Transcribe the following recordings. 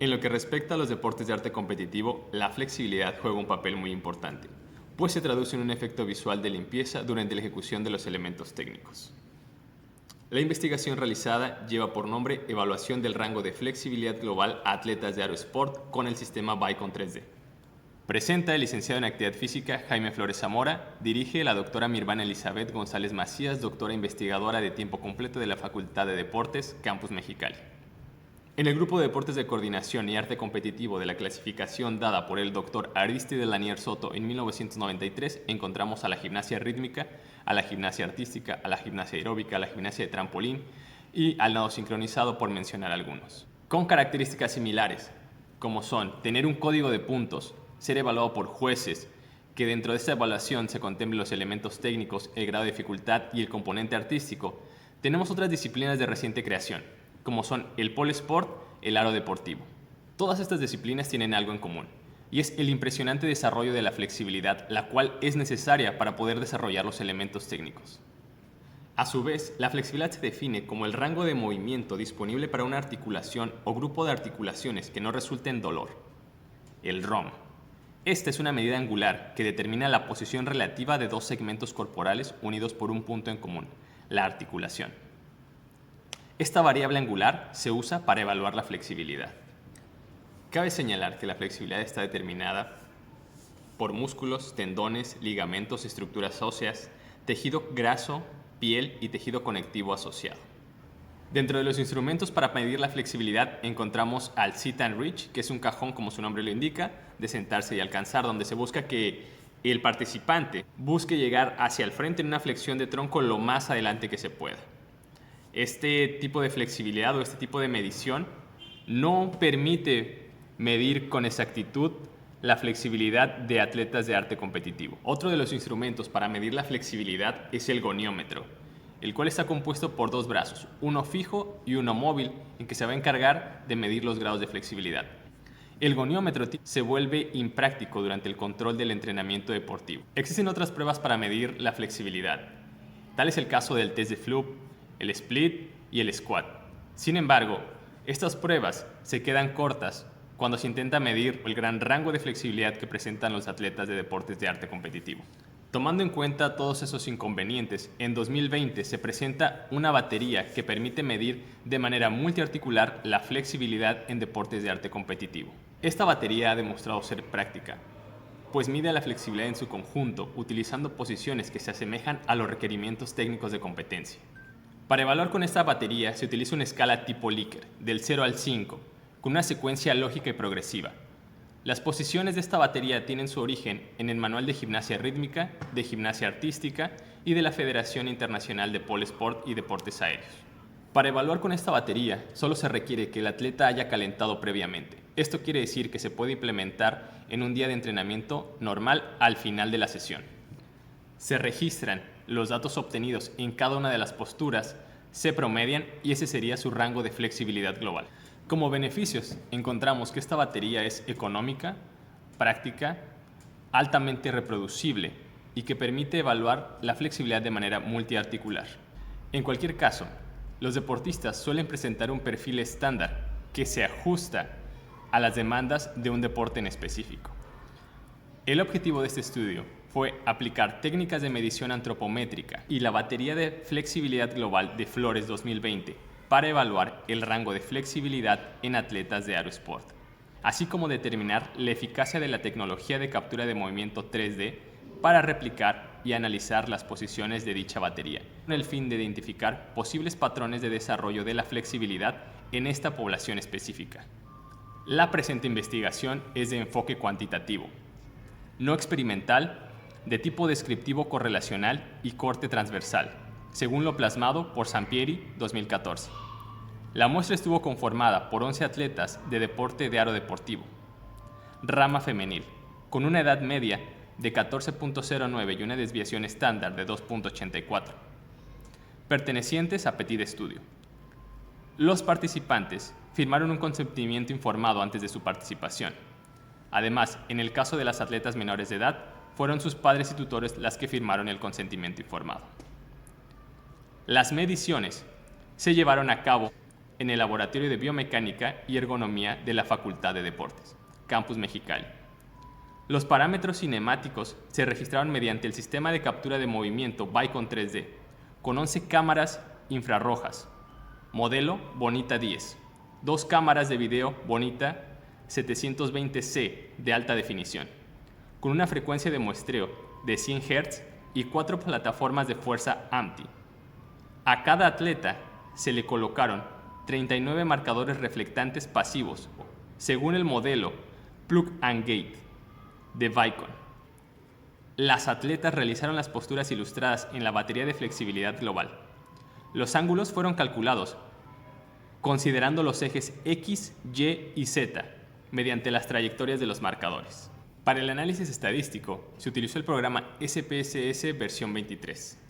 En lo que respecta a los deportes de arte competitivo, la flexibilidad juega un papel muy importante, pues se traduce en un efecto visual de limpieza durante la ejecución de los elementos técnicos. La investigación realizada lleva por nombre Evaluación del rango de flexibilidad global a atletas de aerosport con el sistema Vicon 3D. Presenta el licenciado en Actividad Física Jaime Flores Zamora, dirige la doctora Mirvana Elizabeth González Macías, doctora investigadora de tiempo completo de la Facultad de Deportes, Campus Mexicali. En el grupo de deportes de coordinación y arte competitivo de la clasificación dada por el Dr. Aristide Lanier Soto en 1993 encontramos a la gimnasia rítmica, a la gimnasia artística, a la gimnasia aeróbica, a la gimnasia de trampolín y al nado sincronizado, por mencionar algunos. Con características similares, como son tener un código de puntos, ser evaluado por jueces, que dentro de esta evaluación se contemplen los elementos técnicos, el grado de dificultad y el componente artístico, tenemos otras disciplinas de reciente creación, como son el pole sport, el aro deportivo. Todas estas disciplinas tienen algo en común, y es el impresionante desarrollo de la flexibilidad, la cual es necesaria para poder desarrollar los elementos técnicos. A su vez, la flexibilidad se define como el rango de movimiento disponible para una articulación o grupo de articulaciones que no resulte en dolor, el ROM. Esta es una medida angular que determina la posición relativa de dos segmentos corporales unidos por un punto en común, la articulación. Esta variable angular se usa para evaluar la flexibilidad. Cabe señalar que la flexibilidad está determinada por músculos, tendones, ligamentos, estructuras óseas, tejido graso, piel y tejido conectivo asociado. Dentro de los instrumentos para medir la flexibilidad encontramos al Sit and Reach, que es un cajón, como su nombre lo indica, de sentarse y alcanzar, donde se busca que el participante busque llegar hacia el frente en una flexión de tronco lo más adelante que se pueda. Este tipo de flexibilidad o este tipo de medición no permite medir con exactitud la flexibilidad de atletas de arte competitivo. Otro de los instrumentos para medir la flexibilidad es el goniómetro, el cual está compuesto por dos brazos, uno fijo y uno móvil, en que se va a encargar de medir los grados de flexibilidad. El goniómetro se vuelve impráctico durante el control del entrenamiento deportivo. Existen otras pruebas para medir la flexibilidad. Tal es el caso del test de Floop, el split y el squat. Sin embargo, estas pruebas se quedan cortas cuando se intenta medir el gran rango de flexibilidad que presentan los atletas de deportes de arte competitivo. Tomando en cuenta todos esos inconvenientes, en 2020 se presenta una batería que permite medir de manera multiarticular la flexibilidad en deportes de arte competitivo. Esta batería ha demostrado ser práctica, pues mide la flexibilidad en su conjunto utilizando posiciones que se asemejan a los requerimientos técnicos de competencia. Para evaluar con esta batería se utiliza una escala tipo Likert, del 0 al 5, con una secuencia lógica y progresiva. Las posiciones de esta batería tienen su origen en el Manual de Gimnasia Rítmica, de Gimnasia Artística y de la Federación Internacional de Pole Sport y Deportes Aéreos. Para evaluar con esta batería, solo se requiere que el atleta haya calentado previamente. Esto quiere decir que se puede implementar en un día de entrenamiento normal al final de la sesión. Se registran los datos obtenidos en cada una de las posturas, se promedian y ese sería su rango de flexibilidad global. Como beneficios, encontramos que esta batería es económica, práctica, altamente reproducible y que permite evaluar la flexibilidad de manera multiarticular. En cualquier caso, los deportistas suelen presentar un perfil estándar que se ajusta a las demandas de un deporte en específico. El objetivo de este estudio fue aplicar técnicas de medición antropométrica y la batería de flexibilidad global de Flores 2020 para evaluar el rango de flexibilidad en atletas de aerosport, así como determinar la eficacia de la tecnología de captura de movimiento 3D para replicar y analizar las posiciones de dicha batería, con el fin de identificar posibles patrones de desarrollo de la flexibilidad en esta población específica. La presente investigación es de enfoque cuantitativo, no experimental, de tipo descriptivo correlacional y corte transversal, según lo plasmado por Sampieri 2014. La muestra estuvo conformada por 11 atletas de deporte de aro deportivo, rama femenil, con una edad media de 14.09 y una desviación estándar de 2.84, pertenecientes a Petit Studio. Los participantes firmaron un consentimiento informado antes de su participación. Además, en el caso de las atletas menores de edad, fueron sus padres y tutores las que firmaron el consentimiento informado. Las mediciones se llevaron a cabo en el Laboratorio de Biomecánica y Ergonomía de la Facultad de Deportes, Campus Mexicali. Los parámetros cinemáticos se registraron mediante el sistema de captura de movimiento Vicon 3D, con 11 cámaras infrarrojas, modelo Bonita 10, 2 cámaras de video Bonita 720C de alta definición, con una frecuencia de muestreo de 100 Hz y 4 plataformas de fuerza AMTI. A cada atleta se le colocaron 39 marcadores reflectantes pasivos, según el modelo Plug and Gate de Vicon. Las atletas realizaron las posturas ilustradas en la batería de flexibilidad global. Los ángulos fueron calculados considerando los ejes X, Y y Z mediante las trayectorias de los marcadores. Para el análisis estadístico se utilizó el programa SPSS versión 23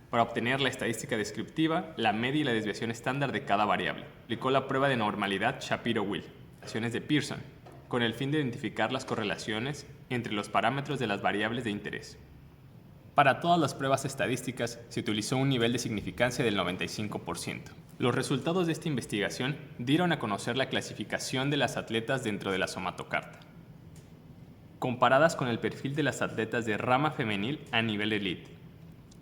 para obtener la estadística descriptiva, la media y la desviación estándar de cada variable. Aplicó la prueba de normalidad Shapiro-Wills, acciones de Pearson, con el fin de identificar las correlaciones entre los parámetros de las variables de interés. Para todas las pruebas estadísticas se utilizó un nivel de significancia del 95%. Los resultados de esta investigación dieron a conocer la clasificación de las atletas dentro de la somatocarta, comparadas con el perfil de las atletas de rama femenil a nivel elite.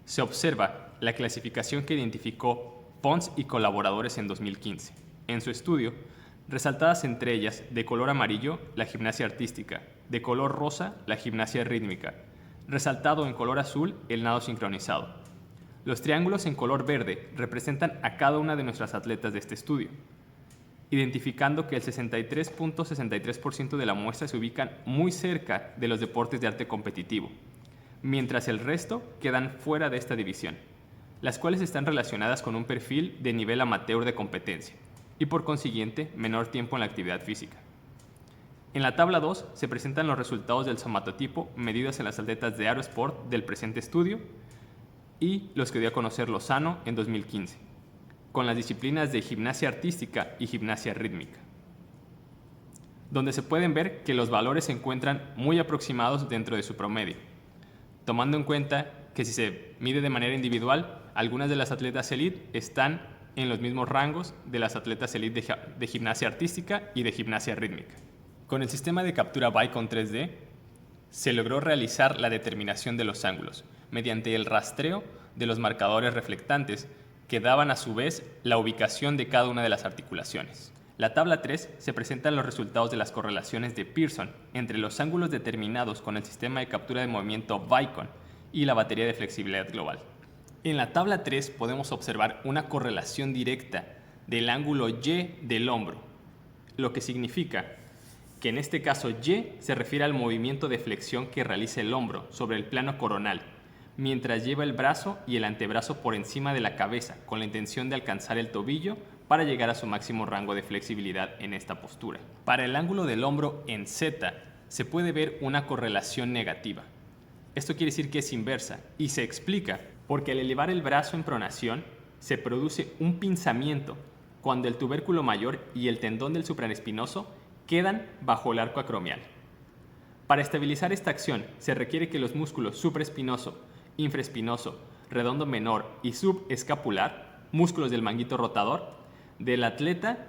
Se observa la clasificación que identificó Pons y colaboradores en 2015. En su estudio, resaltadas entre ellas de color amarillo la gimnasia artística, de color rosa la gimnasia rítmica, resaltado en color azul el nado sincronizado. Los triángulos en color verde representan a cada una de nuestras atletas de este estudio, identificando que el 63.63% de la muestra se ubican muy cerca de los deportes de arte competitivo, mientras el resto quedan fuera de esta división, las cuales están relacionadas con un perfil de nivel amateur de competencia y por consiguiente menor tiempo en la actividad física. En la tabla 2 se presentan los resultados del somatotipo medidos en las atletas de Aerosport del presente estudio y los que dio a conocer Lozano en 2015, con las disciplinas de gimnasia artística y gimnasia rítmica, donde se pueden ver que los valores se encuentran muy aproximados dentro de su promedio, tomando en cuenta que si se mide de manera individual, algunas de las atletas elite están en los mismos rangos de las atletas elite de gimnasia artística y de gimnasia rítmica. Con el sistema de captura Vicon 3D, se logró realizar la determinación de los ángulos mediante el rastreo de los marcadores reflectantes que daban a su vez la ubicación de cada una de las articulaciones. La tabla 3 se presentan los resultados de las correlaciones de Pearson entre los ángulos determinados con el sistema de captura de movimiento Vicon y la batería de flexibilidad global. En la tabla 3 podemos observar una correlación directa del ángulo Y del hombro, lo que significa que en este caso Y se refiere al movimiento de flexión que realiza el hombro sobre el plano coronal, mientras lleva el brazo y el antebrazo por encima de la cabeza con la intención de alcanzar el tobillo para llegar a su máximo rango de flexibilidad en esta postura. Para el ángulo del hombro en Z se puede ver una correlación negativa. Esto quiere decir que es inversa y se explica porque al elevar el brazo en pronación se produce un pinzamiento cuando el tubérculo mayor y el tendón del supraespinoso quedan bajo el arco acromial. Para estabilizar esta acción se requiere que los músculos supraespinoso, infraespinoso, redondo menor y subescapular, músculos del manguito rotador, del atleta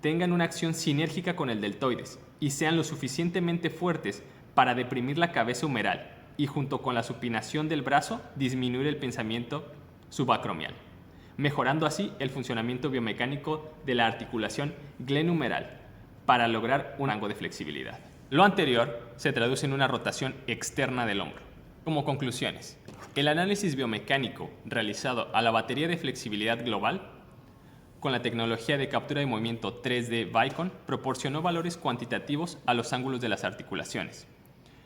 tengan una acción sinérgica con el deltoides y sean lo suficientemente fuertes para deprimir la cabeza humeral y junto con la supinación del brazo disminuir el pinzamiento subacromial, mejorando así el funcionamiento biomecánico de la articulación glenumeral para lograr un rango de flexibilidad. Lo anterior se traduce en una rotación externa del hombro. Como conclusiones, el análisis biomecánico realizado a la batería de flexibilidad global con la tecnología de captura de movimiento 3D Vicon proporcionó valores cuantitativos a los ángulos de las articulaciones.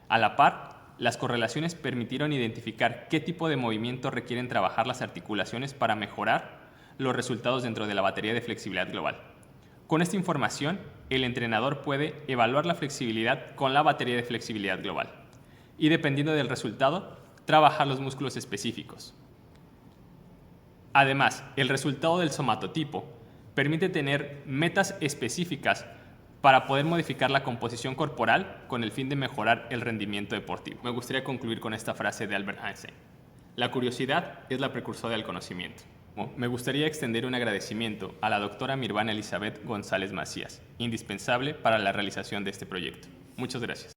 A la par, las correlaciones permitieron identificar qué tipo de movimiento requieren trabajar las articulaciones para mejorar los resultados dentro de la batería de flexibilidad global. Con esta información, el entrenador puede evaluar la flexibilidad con la batería de flexibilidad global y, dependiendo del resultado, trabajar los músculos específicos. Además, el resultado del somatotipo permite tener metas específicas para poder modificar la composición corporal con el fin de mejorar el rendimiento deportivo. Me gustaría concluir con esta frase de Albert Einstein: la curiosidad es la precursora del conocimiento. Me gustaría extender un agradecimiento a la doctora Mirvana Elizabeth González Macías, indispensable para la realización de este proyecto. Muchas gracias.